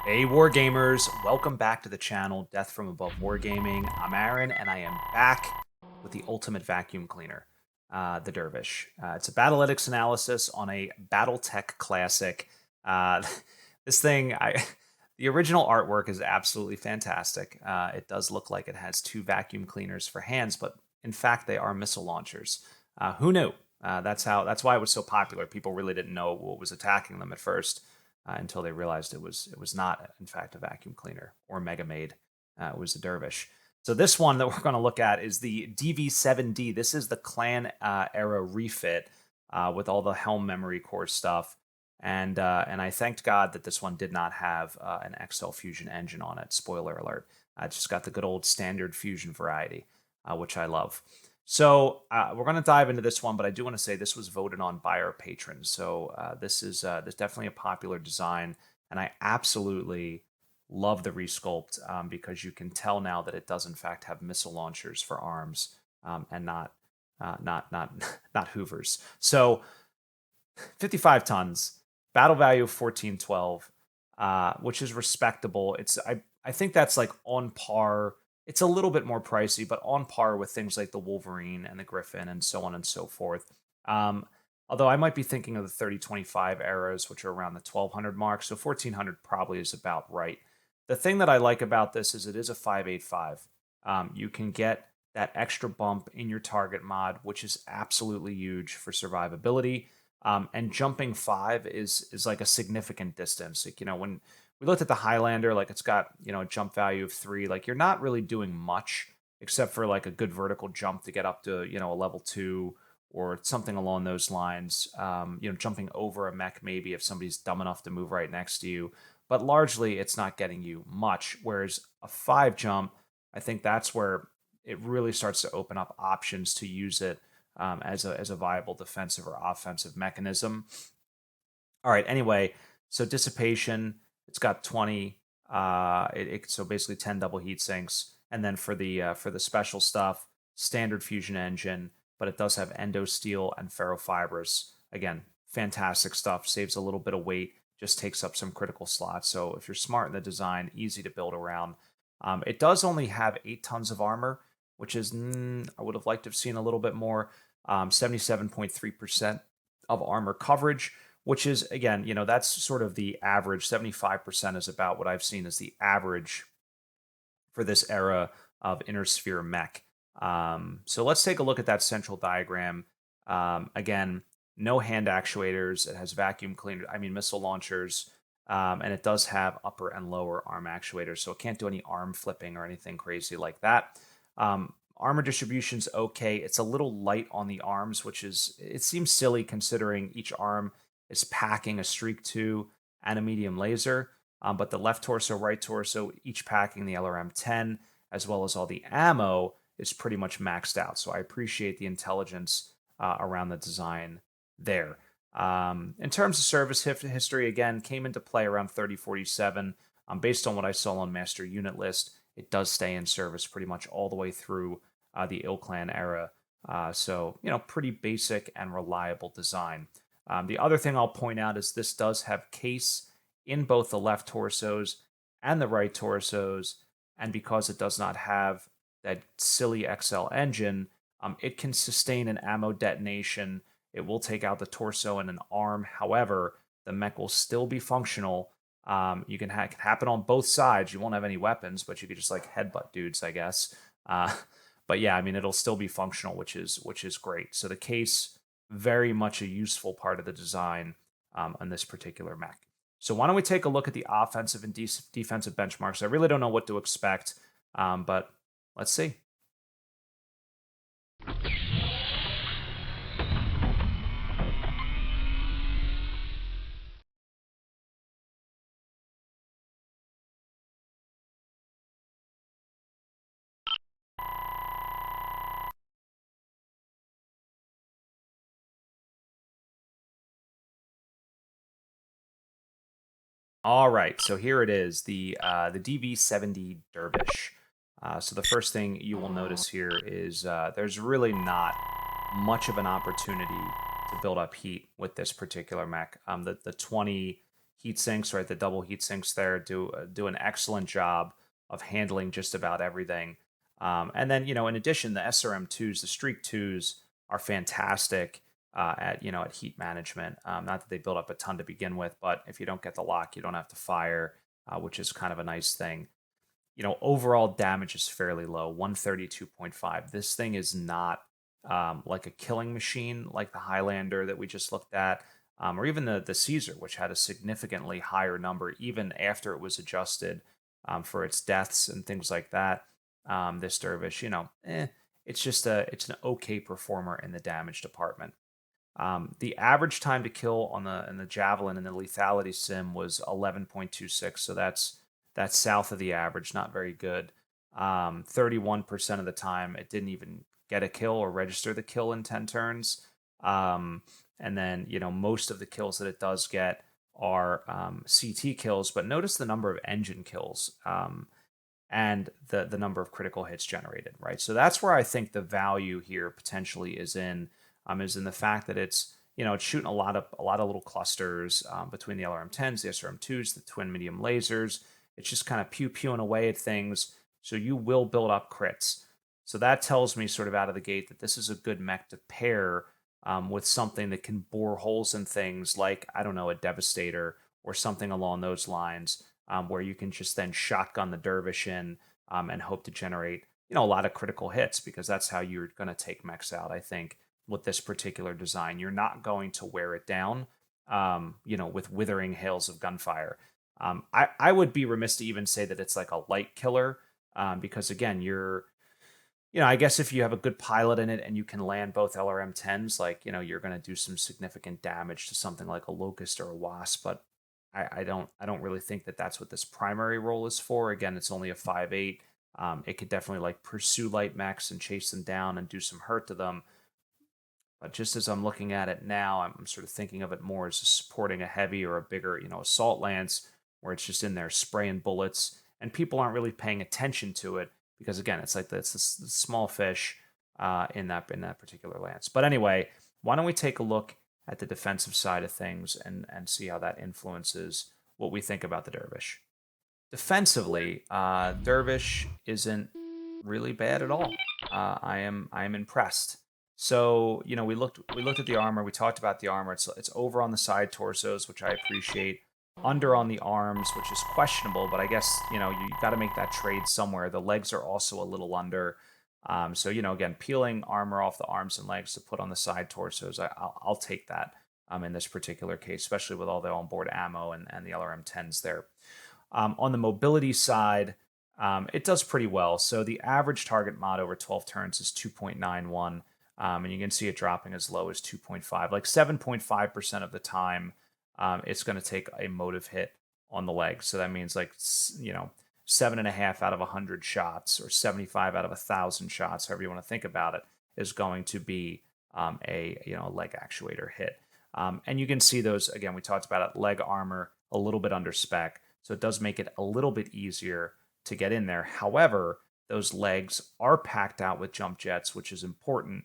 Hey Wargamers, welcome back to the channel, Death from Above Wargaming. I'm Aaron, and I am back with the ultimate vacuum cleaner, the Dervish. It's a Battlytics analysis on a BattleTech classic. Uh, this thing, the original artwork is absolutely fantastic. It does look like it has two vacuum cleaners for hands, but in fact they are missile launchers. Who knew? That's why it was so popular. People really didn't know what was attacking them at first until they realized it was not, in fact, a vacuum cleaner or Mega Maid. It was a Dervish. So this one that we're going to look at is the DV-7D. This is the clan era refit with all the helm memory core stuff. And I thanked God that this one did not have an XL Fusion engine on it. Spoiler alert. I just got the good old standard Fusion variety, which I love. So we're going to dive into this one, but I do want to say this was voted on by our patrons. So this is definitely a popular design, and I absolutely love the resculpt because you can tell now that it does in fact have missile launchers for arms and not Hoovers. So 55 tons, battle value of 1412, which is respectable. I think that's like on par. It's a little bit more pricey, but on par with things like the Wolverine and the Griffin and so on and so forth. Although I might be thinking of the 3025 eras, which are around the 1200 mark. So 1400 probably is about right. The thing that I like about this is it is a 585. You can get that extra bump in your target mod, which is absolutely huge for survivability. And jumping 5 is like a significant distance. Like, when we looked at the Highlander, like it's got, a jump value of 3. Like you're not really doing much except for like a good vertical jump to get up to, a level 2 or something along those lines. Jumping over a mech maybe if somebody's dumb enough to move right next to you. But largely it's not getting you much. Whereas a 5 jump, I think that's where it really starts to open up options to use it as a viable defensive or offensive mechanism. All right. Anyway, so dissipation, it's got 20. So basically 10 double heat sinks, and then for the special stuff, standard fusion engine, but it does have endo steel and ferrofibers. Again, fantastic stuff. Saves a little bit of weight, just takes up some critical slots. So if you're smart in the design, easy to build around. It does only have 8 tons of armor, which is I would have liked to have seen a little bit more. 77.3% of armor coverage, which is, again, that's sort of the average. 75% is about what I've seen as the average for this era of inner sphere mech. So let's take a look at that central diagram. Again, no hand actuators. It has vacuum cleaner, missile launchers, and it does have upper and lower arm actuators. So it can't do any arm flipping or anything crazy like that. Armor distribution's okay. It's a little light on the arms, it seems silly considering each arm is packing a Streak 2 and a medium laser. But the left torso, right torso, each packing the LRM-10, as well as all the ammo, is pretty much maxed out. So I appreciate the intelligence around the design there. In terms of service history, again, came into play around 3047. Based on what I saw on Master Unit List, it does stay in service pretty much all the way through the Ill Clan era. So, pretty basic and reliable design. The other thing I'll point out is this does have case in both the left torsos and the right torsos, and because it does not have that silly XL engine, it can sustain an ammo detonation. It will take out the torso and an arm. However, the mech will still be functional. You can it can happen on both sides. You won't have any weapons, but you could just like headbutt dudes, I guess. But yeah, it'll still be functional, which is great. So the case, very much a useful part of the design on this particular mech. So why don't we take a look at the offensive and defensive benchmarks? I really don't know what to expect, but let's see. All right, so here it is, the DV-7D Dervish. So the first thing you will notice here is there's really not much of an opportunity to build up heat with this particular mech. The 20 heat sinks, right? The double heat sinks there do an excellent job of handling just about everything. And then, in addition, the SRM2s, the Streak 2s are fantastic at, at heat management. Not that they build up a ton to begin with, but if you don't get the lock, you don't have to fire, which is kind of a nice thing. Overall damage is fairly low, 132.5. This thing is not like a killing machine like the Highlander that we just looked at, or even the Caesar, which had a significantly higher number even after it was adjusted for its deaths and things like that. This Dervish, it's an okay performer in the damage department. The average time to kill on the Javelin and the lethality sim was 11.26, so that's south of the average, not very good. 31% of the time, it didn't even get a kill or register the kill in 10 turns. And then, most of the kills that it does get are CT kills, but notice the number of engine kills and the number of critical hits generated, right? So that's where I think the value here potentially is in the fact that it's shooting a lot of little clusters between the LRM-10s, the SRM-2s, the twin medium lasers. It's just kind of pewing away at things. So you will build up crits. So that tells me sort of out of the gate that this is a good mech to pair with something that can bore holes in things like, I don't know, a Devastator or something along those lines, where you can just then shotgun the Dervish in and hope to generate, a lot of critical hits, because that's how you're going to take mechs out, I think, with this particular design. You're not going to wear it down, with withering hails of gunfire. I would be remiss to even say that it's like a light killer, because again, I guess if you have a good pilot in it and you can land both LRM-10s, like, you're going to do some significant damage to something like a Locust or a Wasp, but I don't really think that that's what this primary role is for. Again, it's only a 5.8. It could definitely like pursue light mechs and chase them down and do some hurt to them. But just as I'm looking at it now, I'm sort of thinking of it more as supporting a heavy or a bigger, assault lance, where it's just in there spraying bullets, and people aren't really paying attention to it because, again, it's like it's the small fish in that particular lance. But anyway, why don't we take a look at the defensive side of things and see how that influences what we think about the Dervish. Defensively, Dervish isn't really bad at all. I am impressed. So we looked at the armor. We talked about the armor. It's over on the side torsos, which I appreciate. Under on the arms, which is questionable, but I guess you got to make that trade somewhere. The legs are also a little under. So again, peeling armor off the arms and legs to put on the side torsos, I'll take that in this particular case, especially with all the onboard ammo and the LRM-10s there. On the mobility side, it does pretty well. So the average target mod over 12 turns is 2.91, and you can see it dropping as low as 2.5. Like 7.5% of the time, it's going to take a motive hit on the leg. So that means 7.5 out of 100 shots, or 75 out of 1,000 shots, however you want to think about it, is going to be a leg actuator hit. And you can see those, again, we talked about it, leg armor, a little bit under spec. So it does make it a little bit easier to get in there. However, those legs are packed out with jump jets, which is important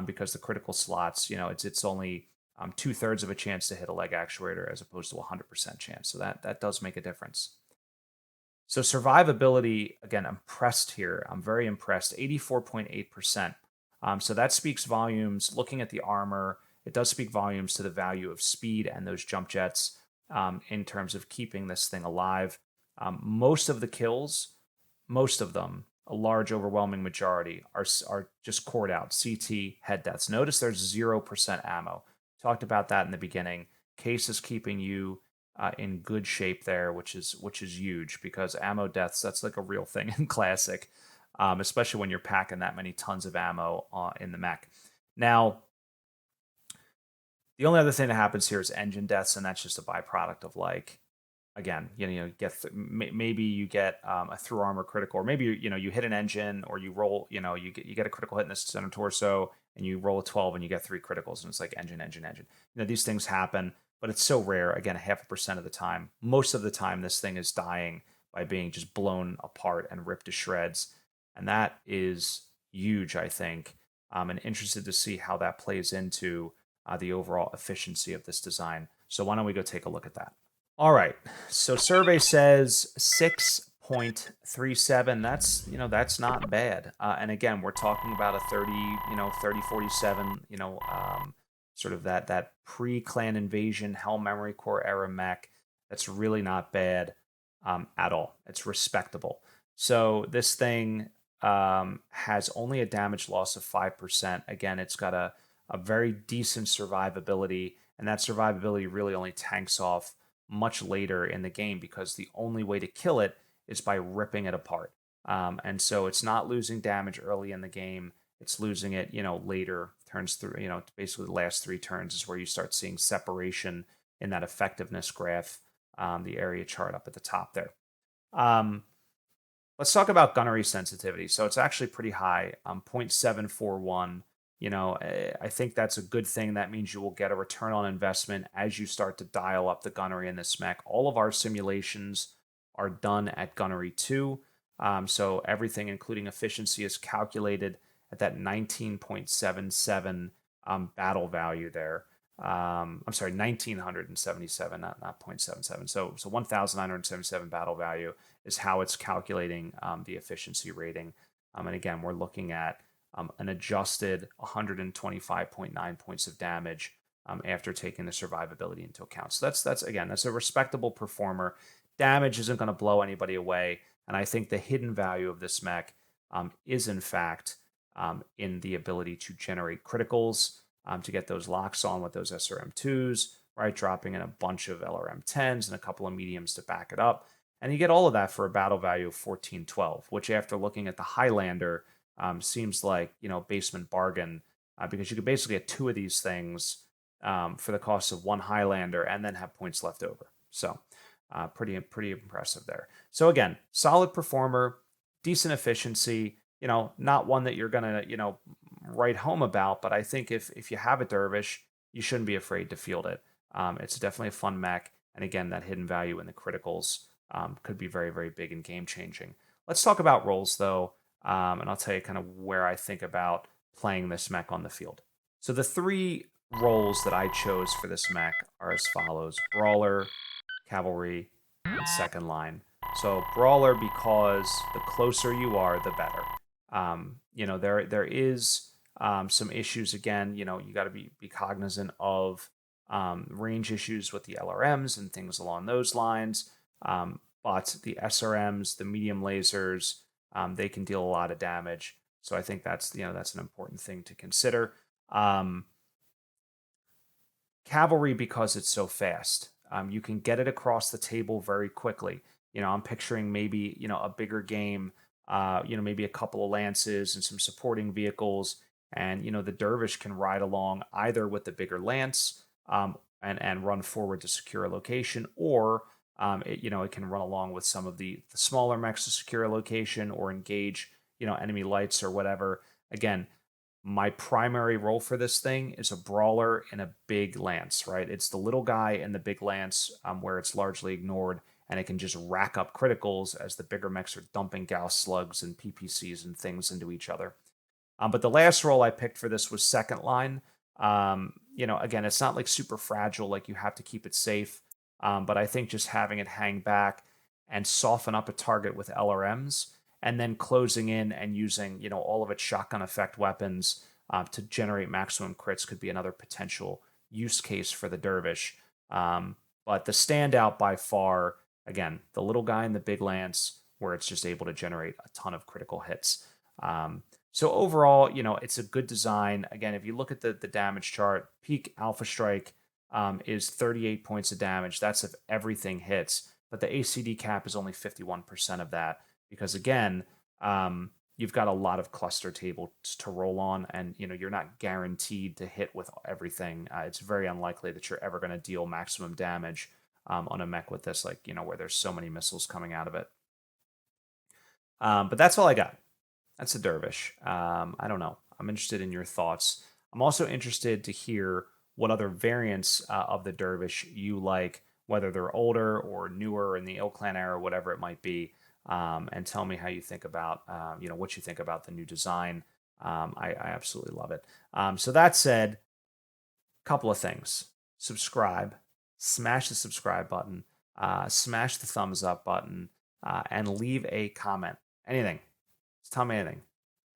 because the critical slots, it's only 2/3 of a chance to hit a leg actuator as opposed to a 100% chance. So that does make a difference. So survivability, again, I'm impressed here. I'm very impressed, 84.8%. So that speaks volumes. Looking at the armor, it does speak volumes to the value of speed and those jump jets in terms of keeping this thing alive. Most of the kills, most of them, a large overwhelming majority, are just cored out, CT, head deaths. Notice there's 0% ammo. Talked about that in the beginning. Case is keeping you in good shape there, which is huge, because ammo deaths, that's like a real thing in Classic, especially when you're packing that many tons of ammo in the mech. Now, the only other thing that happens here is engine deaths, and that's just a byproduct of, like, again, maybe you get a through armor critical, or maybe you hit an engine, or you roll, you get a critical hit in the center torso, and you roll a 12 and you get 3 criticals, and it's like engine. These things happen, but it's so rare. Again, 0.5% of the time. Most of the time, this thing is dying by being just blown apart and ripped to shreds, and that is huge, I think. And interested to see how that plays into the overall efficiency of this design. So why don't we go take a look at that? All right. So survey says 6.37. That's not bad. And again, we're talking about a 3047, sort of that pre-clan invasion, Hell Memory Core era mech. That's really not bad at all. It's respectable. So this thing has only a damage loss of 5%. Again, it's got a very decent survivability, and that survivability really only tanks off much later in the game because the only way to kill it is by ripping it apart. And so it's not losing damage early in the game. It's losing it, later turns through, basically the last 3 turns is where you start seeing separation in that effectiveness graph, the area chart up at the top there. Let's talk about gunnery sensitivity. So it's actually pretty high, 0.741. I think that's a good thing. That means you will get a return on investment as you start to dial up the gunnery in this mech. All of our simulations are done at gunnery 2. So everything, including efficiency, is calculated at that 19.77 battle value there. I'm sorry, 1977, not 0.77. So 1,977 battle value is how it's calculating the efficiency rating. And again, we're looking at an adjusted 125.9 points of damage after taking the survivability into account. So that's a respectable performer. Damage isn't going to blow anybody away, and I think the hidden value of this mech is in fact in the ability to generate criticals, to get those locks on with those SRM2s, right? Dropping in a bunch of LRM10s and a couple of mediums to back it up. And you get all of that for a battle value of 1412, which after looking at the Highlander seems like, basement bargain, because you could basically get 2 of these things for the cost of 1 Highlander and then have points left over. So pretty impressive there. So again, solid performer, decent efficiency, not one that you're going to, write home about, but I think if you have a Dervish, you shouldn't be afraid to field it. It's definitely a fun mech, and again, that hidden value in the criticals could be very, very big and game changing. Let's talk about roles though, and I'll tell you kind of where I think about playing this mech on the field. So the 3 roles that I chose for this mech are as follows: Brawler, Cavalry, and second line. So Brawler, because the closer you are, the better. There is some issues again. You got to be cognizant of range issues with the LRMs and things along those lines. But the SRMs, the medium lasers, they can deal a lot of damage. So I think that's an important thing to consider. Cavalry, because it's so fast, you can get it across the table very quickly. I'm picturing maybe a bigger game. Maybe a couple of lances and some supporting vehicles, and the Dervish can ride along either with the bigger lance and run forward to secure a location, or it can run along with some of the smaller mechs to secure a location or engage enemy lights or whatever. Again, my primary role for this thing is a brawler in a big lance, right? It's the little guy in the big lance where it's largely ignored, and it can just rack up criticals as the bigger mechs are dumping Gauss slugs and PPCs and things into each other. But the last role I picked for this was second line. Again, it's not like super fragile, like you have to keep it safe. But I think just having it hang back and soften up a target with LRMs, and then closing in and using all of its shotgun effect weapons to generate maximum crits could be another potential use case for the Dervish. But the standout by far, again, the little guy in the big lance, where it's just able to generate a ton of critical hits. So overall, it's a good design. Again, if you look at the damage chart, peak Alpha Strike is 38 points of damage. That's if everything hits. But the ACD cap is only 51% of that, because again, you've got a lot of cluster tables to roll on, and you're not guaranteed to hit with everything. It's very unlikely that you're ever going to deal maximum damage on a mech with this, where there's so many missiles coming out of it. But that's all I got. That's a Dervish. I don't know. I'm interested in your thoughts. I'm also interested to hear what other variants of the Dervish you like, whether they're older or newer in the Ill Clan era, whatever it might be. And tell me how you think about, what you think about the new design. I absolutely love it. So that said, a couple of things. Subscribe, smash the subscribe button. smash the thumbs up button, and leave a comment. Anything. Just tell me anything.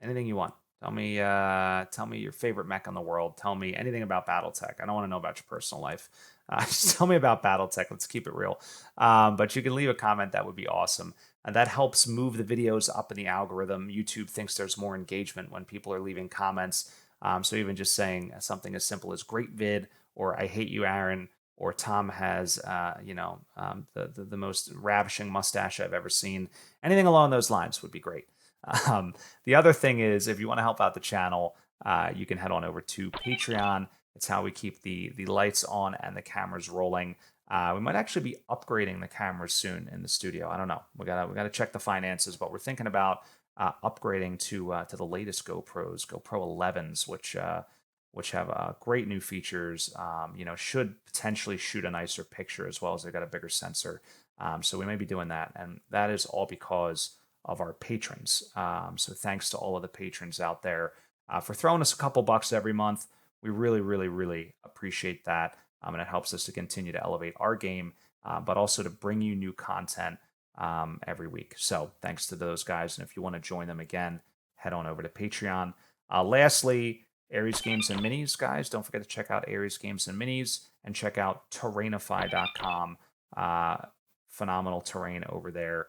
Anything you want. Tell me your favorite mech in the world. Tell me anything about BattleTech. I don't want to know about your personal life. Just tell me about BattleTech. Let's keep it real. But you can leave a comment. That would be awesome. And that helps move the videos up in the algorithm. YouTube thinks there's more engagement when people are leaving comments. So even just saying something as simple as "great vid" or "I hate you, Aaron," or "Tom has the most ravishing mustache I've ever seen." Anything along those lines would be great. The other thing is, if you want to help out the channel, you can head on over to Patreon. It's how we keep the lights on and the cameras rolling. We might actually be upgrading the cameras soon in the studio. I don't know. We gotta check the finances, but we're thinking about upgrading to the latest GoPros, GoPro 11s, which have great new features. Should potentially shoot a nicer picture as well as they've got a bigger sensor. So we may be doing that, and that is all because of our patrons. So thanks to all of the patrons out there for throwing us a couple bucks every month. We really, really, really appreciate that. And it helps us to continue to elevate our game, but also to bring you new content every week. So thanks to those guys. And if you want to join them again, head on over to Patreon. Lastly, Aries Games and Minis, guys. Don't forget to check out Aries Games and Minis and check out terrainify.com. Phenomenal terrain over there.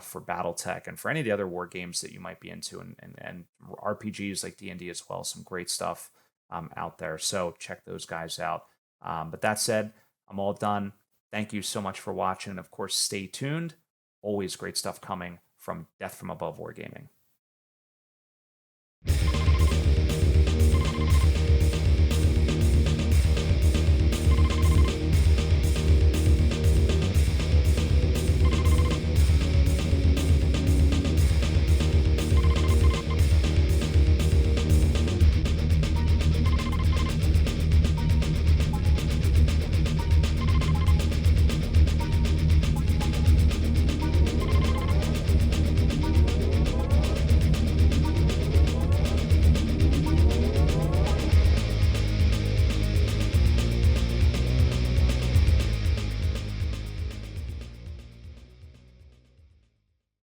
For BattleTech and for any of the other war games that you might be into, and RPGs like D&D as well. Some great stuff out there. So check those guys out. But that said, I'm all done. Thank you so much for watching. And of course, stay tuned. Always great stuff coming from Death from Above Wargaming.